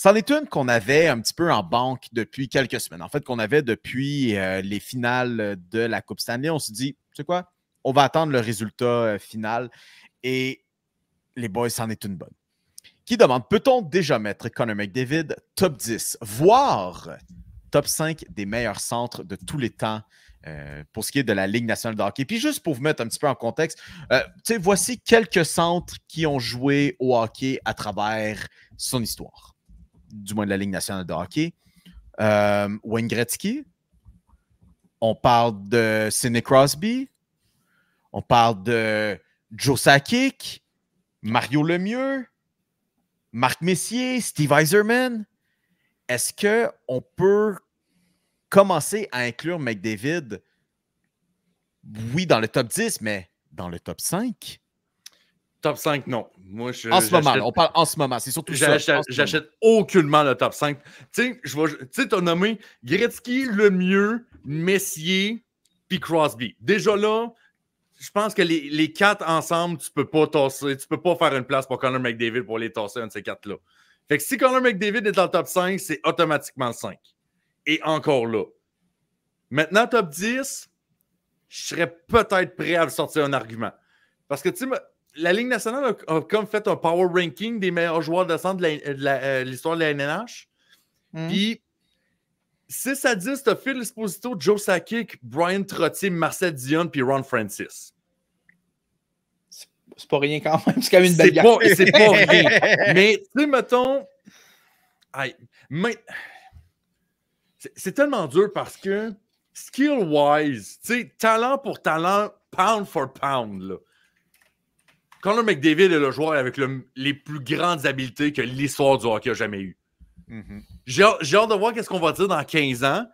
c'en est une qu'on avait un petit peu en banque depuis quelques semaines. En fait, qu'on avait depuis les finales de la Coupe Stanley. On se dit, tu sais quoi? On va attendre le résultat final. Et les boys, c'en est une bonne. Qui demande, peut-on déjà mettre Connor McDavid top 10, voire top 5 des meilleurs centres de tous les temps pour ce qui est de la Ligue nationale de hockey? Puis juste pour vous mettre un petit peu en contexte, voici quelques centres qui ont joué au hockey à travers son histoire, du moins de la Ligue nationale de hockey. Wayne Gretzky, on parle de Sidney Crosby, on parle de Joe Sakic, Mario Lemieux, Marc Messier, Steve Yzerman. Est-ce qu'on peut commencer à inclure McDavid, oui, dans le top 10, mais dans le top 5? Top 5, non. Moi, en ce moment, on parle en ce moment. C'est surtout ça. J'achète aucunement le top 5. Tu sais, tu as nommé Gretzky, Lemieux, Messier, puis Crosby. Déjà là, je pense que les quatre ensemble, tu peux pas tasser, tu peux pas faire une place pour Connor McDavid pour les tasser, un de ces quatre-là. Fait que si Connor McDavid est dans le top 5, c'est automatiquement le 5. Et encore là. Maintenant, top 10, je serais peut-être prêt à sortir un argument. Parce que, tu sais, la Ligue nationale a comme fait un power ranking des meilleurs joueurs de centre de l'histoire de la LNH. Puis, 6 à 10, t'as Phil Esposito, Joe Sakic, Brian Trottier, Marcel Dionne, puis Ron Francis. C'est pas rien quand même. C'est quand même une belle gamme. C'est pas rien. Mais, tu sais, mettons... C'est tellement dur parce que, skill-wise, tu sais, talent pour talent, pound for pound, là. Connor McDavid est le joueur avec les plus grandes habiletés que l'histoire du hockey a jamais eu. J'ai hâte de voir qu'est-ce qu'on va dire dans 15 ans,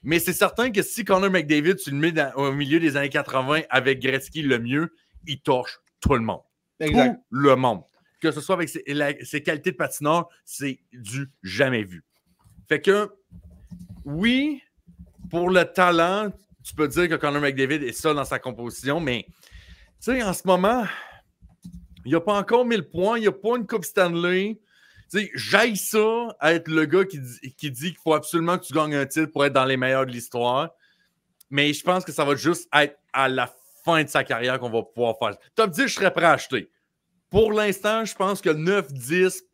mais c'est certain que si Connor McDavid, tu le mets au milieu des années 80 avec Gretzky le mieux, il torche tout le monde. Exact. Tout le monde. Que ce soit avec ses qualités de patineur, c'est du jamais vu. Fait que, oui, pour le talent, tu peux dire que Connor McDavid est ça dans sa composition, mais tu sais, en ce moment, il n'y a pas encore 1000 points, il n'y a pas une Coupe Stanley. Tu sais, j'haïs ça, être le gars qui dit qu'il faut absolument que tu gagnes un titre pour être dans les meilleurs de l'histoire. Mais je pense que ça va juste être à la fin de sa carrière qu'on va pouvoir faire. Top 10, je serais prêt à acheter. Pour l'instant, je pense que 9, 10,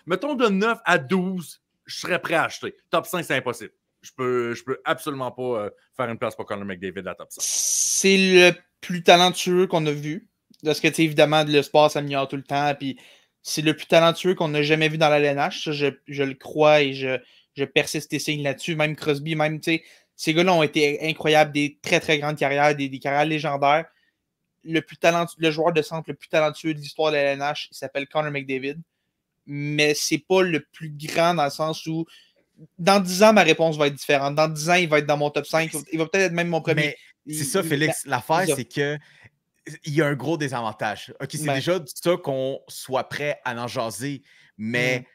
mettons de 9 à 12, je serais prêt à acheter. Top 5, c'est impossible. Je peux absolument pas faire une place pour Connor McDavid à la top 5. C'est le plus talentueux qu'on a vu. Parce que, tu sais, évidemment, le sport s'améliore tout le temps. Puis c'est le plus talentueux qu'on n'a jamais vu dans la LNH. Ça, je le crois et je persiste et signe là-dessus. Même Crosby, même, tu sais, ces gars-là ont été incroyables, des très, très grandes carrières, des carrières légendaires. Le joueur de centre le plus talentueux de l'histoire de la LNH, il s'appelle Connor McDavid. Mais c'est pas le plus grand dans le sens où dans 10 ans, ma réponse va être différente. Dans 10 ans, il va être dans mon top 5. Il va peut-être être même mon premier. C'est ça, Félix. L'affaire, c'est que il y a un gros désavantage. OK, c'est déjà ça qu'on soit prêt à en jaser, mais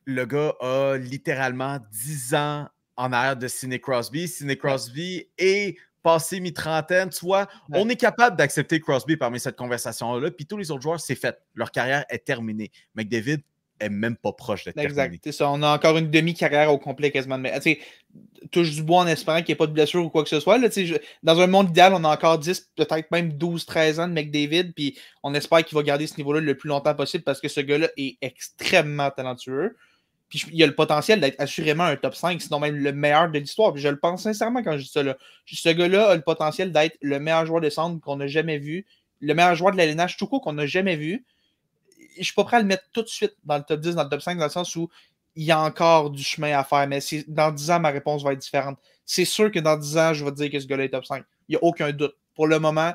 le gars a littéralement 10 ans en arrière de Sidney Crosby. Sidney Crosby est passé mi-trentaine. Tu vois, on est capable d'accepter Crosby parmi cette conversation-là, puis tous les autres joueurs, c'est fait. Leur carrière est terminée. McDavid est même pas proche d'être terminé. Exact, c'est ça. On a encore une demi-carrière au complet quasiment. Mais, tu sais, touche du bois en espérant qu'il n'y ait pas de blessure ou quoi que ce soit. Là, dans un monde idéal, on a encore 10, peut-être même 12, 13 ans de McDavid, puis on espère qu'il va garder ce niveau-là le plus longtemps possible parce que ce gars-là est extrêmement talentueux. Puis il a le potentiel d'être assurément un top 5, sinon même le meilleur de l'histoire. Puis je le pense sincèrement quand je dis ça. Là. Ce gars-là a le potentiel d'être le meilleur joueur de centre qu'on n'a jamais vu, le meilleur joueur de la LNH tout court qu'on n'a jamais vu. Je suis pas prêt à le mettre tout de suite dans le top 10, dans le top 5, dans le sens où il y a encore du chemin à faire. Mais dans 10 ans, ma réponse va être différente. C'est sûr que dans 10 ans, je vais te dire que ce gars-là est top 5. Il n'y a aucun doute. Pour le moment,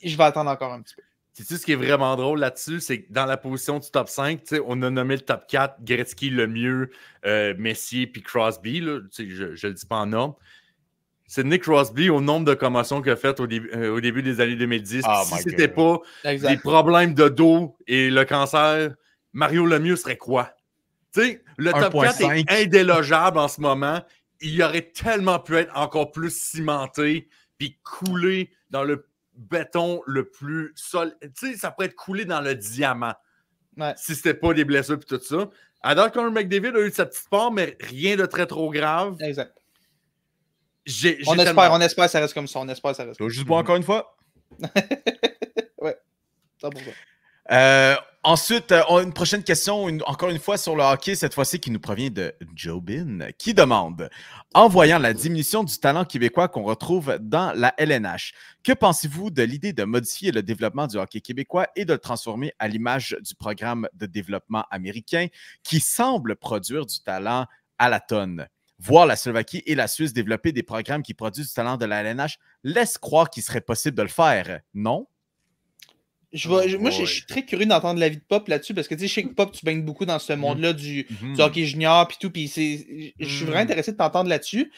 je vais attendre encore un petit peu. Sais-tu ce qui est vraiment drôle là-dessus? C'est que dans la position du top 5, on a nommé le top 4, Gretzky, Lemieux, Messier puis Crosby. Là, je ne le dis pas en ordre. C'est Nick Crosby, au nombre de commotions qu'il a faites au début des années 2010. Si ce n'était pas des problèmes de dos et le cancer, Mario Lemieux serait quoi? T'sais, le top 4 est indélogeable en ce moment. Il aurait tellement pu être encore plus cimenté puis coulé dans le béton le plus solide. Ça pourrait être coulé dans le diamant si ce n'était pas des blessures et tout ça. À date, Connor McDavid a eu sa petite part, mais rien de très trop grave. Exact. On espère que ça reste comme ça. On espère que ça reste comme ça. Juste boire encore une fois. Ouais, 100%. Ensuite, une prochaine question, encore une fois sur le hockey, cette fois-ci qui nous provient de Jobin, qui demande « En voyant la diminution du talent québécois qu'on retrouve dans la LNH, que pensez-vous de l'idée de modifier le développement du hockey québécois et de le transformer à l'image du programme de développement américain qui semble produire du talent à la tonne? Voir la Slovaquie et la Suisse développer des programmes qui produisent du talent de la LNH laisse croire qu'il serait possible de le faire, non? » Moi, je suis très curieux d'entendre l'avis de Pop là-dessus parce que tu sais, je sais que Pop, tu baignes beaucoup dans ce monde-là du hockey junior et tout. Puis je suis vraiment intéressé de t'entendre là-dessus.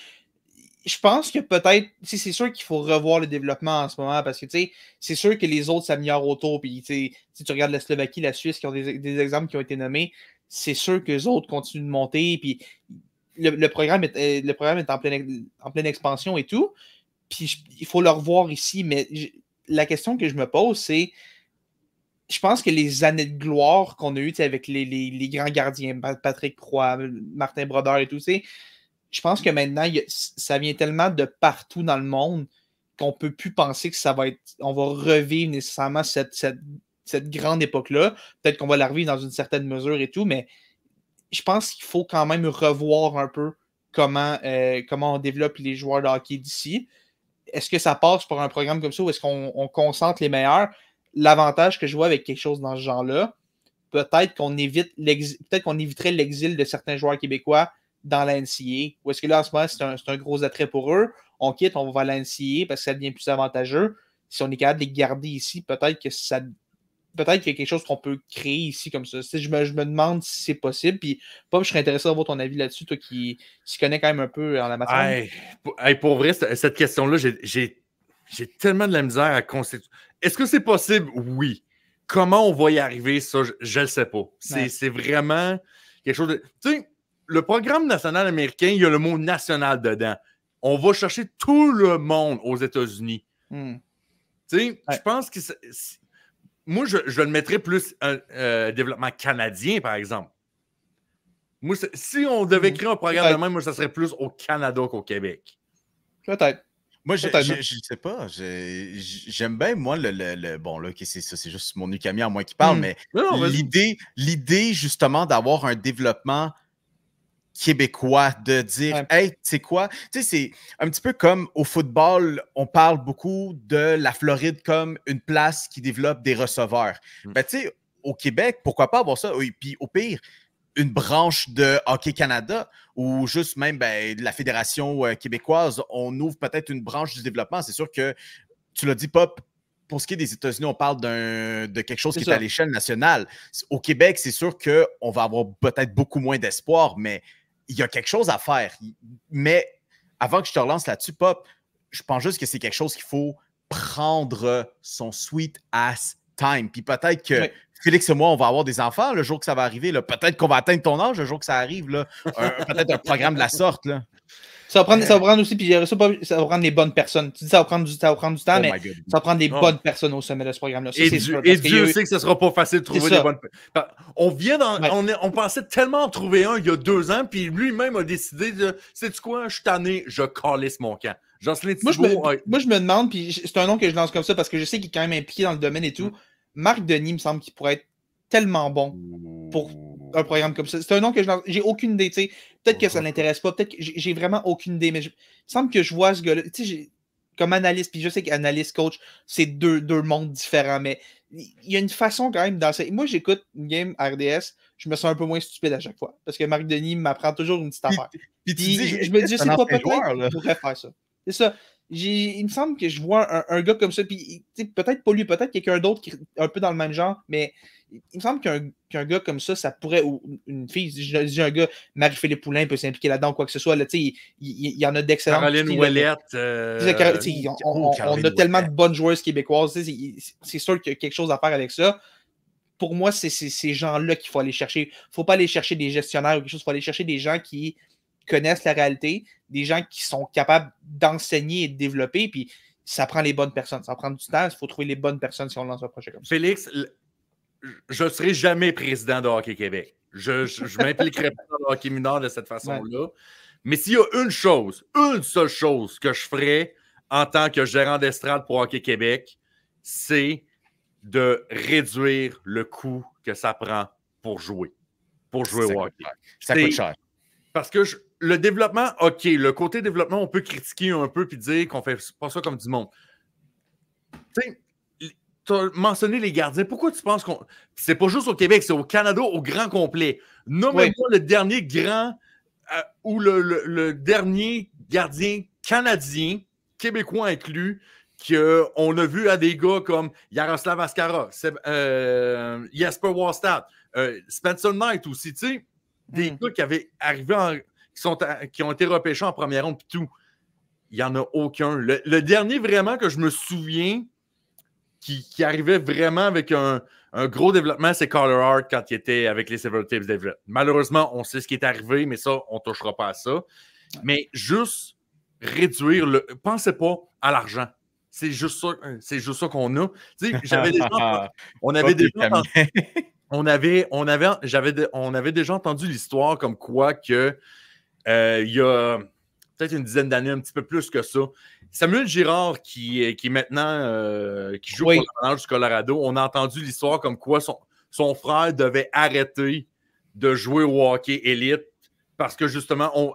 Je pense que peut-être, c'est sûr qu'il faut revoir le développement en ce moment parce que tu sais, c'est sûr que les autres s'améliorent autour. Puis si tu regardes la Slovaquie, la Suisse qui ont des exemples qui ont été nommés, c'est sûr que les autres continuent de monter. Puis le programme est en pleine expansion et tout. Puis il faut le revoir ici. Mais la question que je me pose, c'est. Je pense que les années de gloire qu'on a eues avec les grands gardiens, Patrick Roy, Martin Brodeur et tout, je pense que maintenant, ça vient tellement de partout dans le monde qu'on ne peut plus penser que on va revivre nécessairement cette grande époque-là. Peut-être qu'on va la revivre dans une certaine mesure et tout, mais je pense qu'il faut quand même revoir un peu comment on développe les joueurs de hockey d'ici. Est-ce que ça passe par un programme comme ça ou est-ce qu'on concentre les meilleurs? L'avantage que je vois avec quelque chose dans ce genre-là, peut-être qu'on éviterait l'exil de certains joueurs québécois dans la NCAA. Ou est-ce que là, en ce moment, c'est un gros attrait pour eux? On quitte, on va à la NCAA parce que ça devient plus avantageux. Si on est capable de les garder ici, peut-être qu'il y a quelque chose qu'on peut créer ici comme ça. Je me demande si c'est possible. Puis, Pop, je serais intéressé d'avoir ton avis là-dessus, toi qui s'y connais quand même un peu en la matière. Pour vrai, cette question-là, j'ai tellement de la misère à constituer. Est-ce que c'est possible? Oui. Comment on va y arriver? Ça, je ne le sais pas. C'est vraiment quelque chose de. Tu sais, le programme national américain, il y a le mot national dedans. On va chercher tout le monde aux États-Unis. Tu sais, je pense que. Moi, je le mettrais plus un développement canadien, par exemple. Moi, si on devait créer un programme de même, moi, ça serait plus au Canada qu'au Québec. Peut-être. Moi, je sais pas. J'aime bien, moi, bon, là, c'est ça, c'est juste mon Ukami à moi qui parle, mais l'idée, justement, d'avoir un développement québécois, de dire, hey, tu sais quoi? Tu sais, c'est un petit peu comme au football, on parle beaucoup de la Floride comme une place qui développe des receveurs. Ben, tu sais, au Québec, pourquoi pas avoir ça? Et puis, au pire, une branche de Hockey Canada ou juste même de la Fédération québécoise, on ouvre peut-être une branche du développement. C'est sûr que, tu l'as dit, Pop, pour ce qui est des États-Unis, on parle de quelque chose qui est à l'échelle nationale. Au Québec, c'est sûr qu'on va avoir peut-être beaucoup moins d'espoir, mais il y a quelque chose à faire. Mais avant que je te relance là-dessus, Pop, je pense juste que c'est quelque chose qu'il faut prendre son sweet ass time. Puis peut-être que Félix et moi, on va avoir des enfants le jour que ça va arriver. Peut-être qu'on va atteindre ton âge le jour que ça arrive. Peut-être un programme de la sorte. Là. Ça va prendre aussi, puis ça va prendre les bonnes personnes. Tu dis ça va prendre du temps, mais ça va prendre des bonnes personnes au sommet de ce programme-là. Ça, et Dieu sait que ce ne sera pas facile de trouver des bonnes personnes. On pensait tellement en trouver un il y a 2 ans, puis lui-même a décidé de sais-tu quoi, je suis tanné, je calisse mon camp. Jocelyn Thibault. Moi, je me demande, puis c'est un nom que je lance comme ça parce que je sais qu'il est quand même impliqué dans le domaine et tout. Marc Denis me semble qu'il pourrait être tellement bon pour un programme comme ça. C'est un nom que je lance. J'ai aucune idée. T'sais. Peut-être que ça ne l'intéresse pas. Peut-être que j'ai vraiment aucune idée. Mais il me semble que je vois ce gars-là. Comme analyste, puis je sais qu'analyste, coach, c'est deux mondes différents. Mais il y a une façon quand même dans ça. Moi, j'écoute une game RDS. Je me sens un peu moins stupide à chaque fois. Parce que Marc Denis m'apprend toujours une petite affaire. Puis je me dis, c'est pas peut-être qu'il pourrait faire ça. C'est ça. Il me semble que je vois un gars comme ça, puis peut-être pas lui, peut-être quelqu'un d'autre qui est un peu dans le même genre, mais il me semble qu'un gars comme ça pourrait, ou une fille, je dis un gars, Marie-Philippe Poulain peut s'impliquer là-dedans ou quoi que ce soit, là, il y en a d'excellentes. Caroline Ouellette. On a tellement de bonnes joueuses québécoises, c'est sûr qu'il y a quelque chose à faire avec ça. Pour moi, c'est ces gens-là qu'il faut aller chercher. Il ne faut pas aller chercher des gestionnaires ou quelque chose, il faut aller chercher des gens qui connaissent la réalité, des gens qui sont capables d'enseigner et de développer, puis ça prend les bonnes personnes. Ça prend du temps, il faut trouver les bonnes personnes si on lance un projet comme ça. Félix, je ne serai jamais président de Hockey Québec. Je ne m'impliquerai pas dans le hockey mineur de cette façon-là. Ouais. Mais s'il y a une seule chose que je ferais en tant que gérant d'estrade pour Hockey Québec, c'est de réduire le coût que ça prend pour jouer au hockey. Ça coûte cher. Parce que le développement, OK, le côté développement, on peut critiquer un peu et dire qu'on fait pas ça comme du monde. Tu sais, tu as mentionné les gardiens. Pourquoi tu penses qu'on... C'est pas juste au Québec, c'est au Canada au grand complet. Nommez-moi le dernier grand ou le dernier gardien canadien, québécois inclus, qu'on a vu à des gars comme Yaroslav Askara, Jesper Wallstedt, Spencer Knight aussi, tu sais, des gars qui avaient arrivé qui ont été repêchés en première ronde et tout. Il n'y en a aucun. Le dernier vraiment que je me souviens qui arrivait vraiment avec un gros développement, c'est Carter Hart quand il était avec les Silver Tips David. Malheureusement, on sait ce qui est arrivé, mais ça, on ne touchera pas à ça. Mais juste réduire pensez pas à l'argent. C'est juste ça qu'on a. Tu sais, j'avais déjà on avait déjà entendu l'histoire comme quoi que il y a peut-être une dizaine d'années, un petit peu plus que ça. Samuel Girard, qui est maintenant qui joue pour l'Avalanche du Colorado, on a entendu l'histoire comme quoi son frère devait arrêter de jouer au hockey élite parce que justement,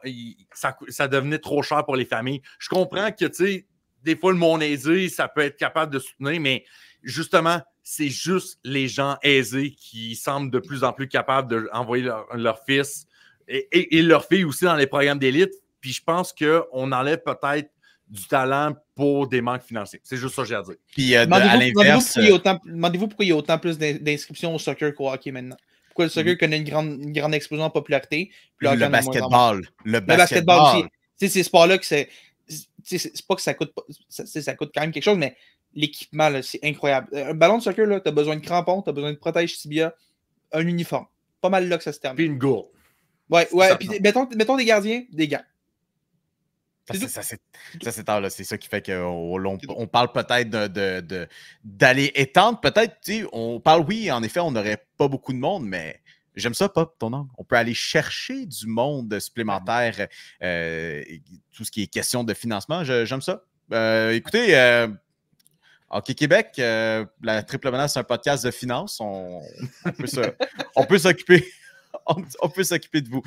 ça devenait trop cher pour les familles. Je comprends que, tu sais, des fois, le monde aisé, ça peut être capable de soutenir, mais justement, c'est juste les gens aisés qui semblent de plus en plus capables d'envoyer leur fils et leur fille aussi dans les programmes d'élite. Puis je pense qu'on enlève peut-être du talent pour des manques financiers. C'est juste ça que j'ai à dire. Puis à l'inverse... Demandez-vous pourquoi il y a autant plus d'inscriptions au soccer qu'au hockey maintenant. Pourquoi le soccer connaît une grande explosion en popularité. Puis le basketball. Le basketball aussi. Tu sais, ces sports-là, c'est pas que ça coûte ça coûte quand même quelque chose, mais l'équipement, c'est incroyable. Un ballon de soccer, tu as besoin de crampons, tu as besoin de protège tibia, un uniforme. Pas mal là que ça se termine. Puis une gourde. Ouais. Puis mettons des gardiens, des gants. C'est ça qui fait qu'on parle peut-être d'aller étendre. Peut-être, on parle, oui, en effet, on n'aurait pas beaucoup de monde, mais j'aime ça, Pop, ton angle. On peut aller chercher du monde supplémentaire, tout ce qui est question de financement. J'aime ça. Écoutez, Hockey Québec, la Triple Menace, c'est un podcast de finances. On peut s'occuper de vous.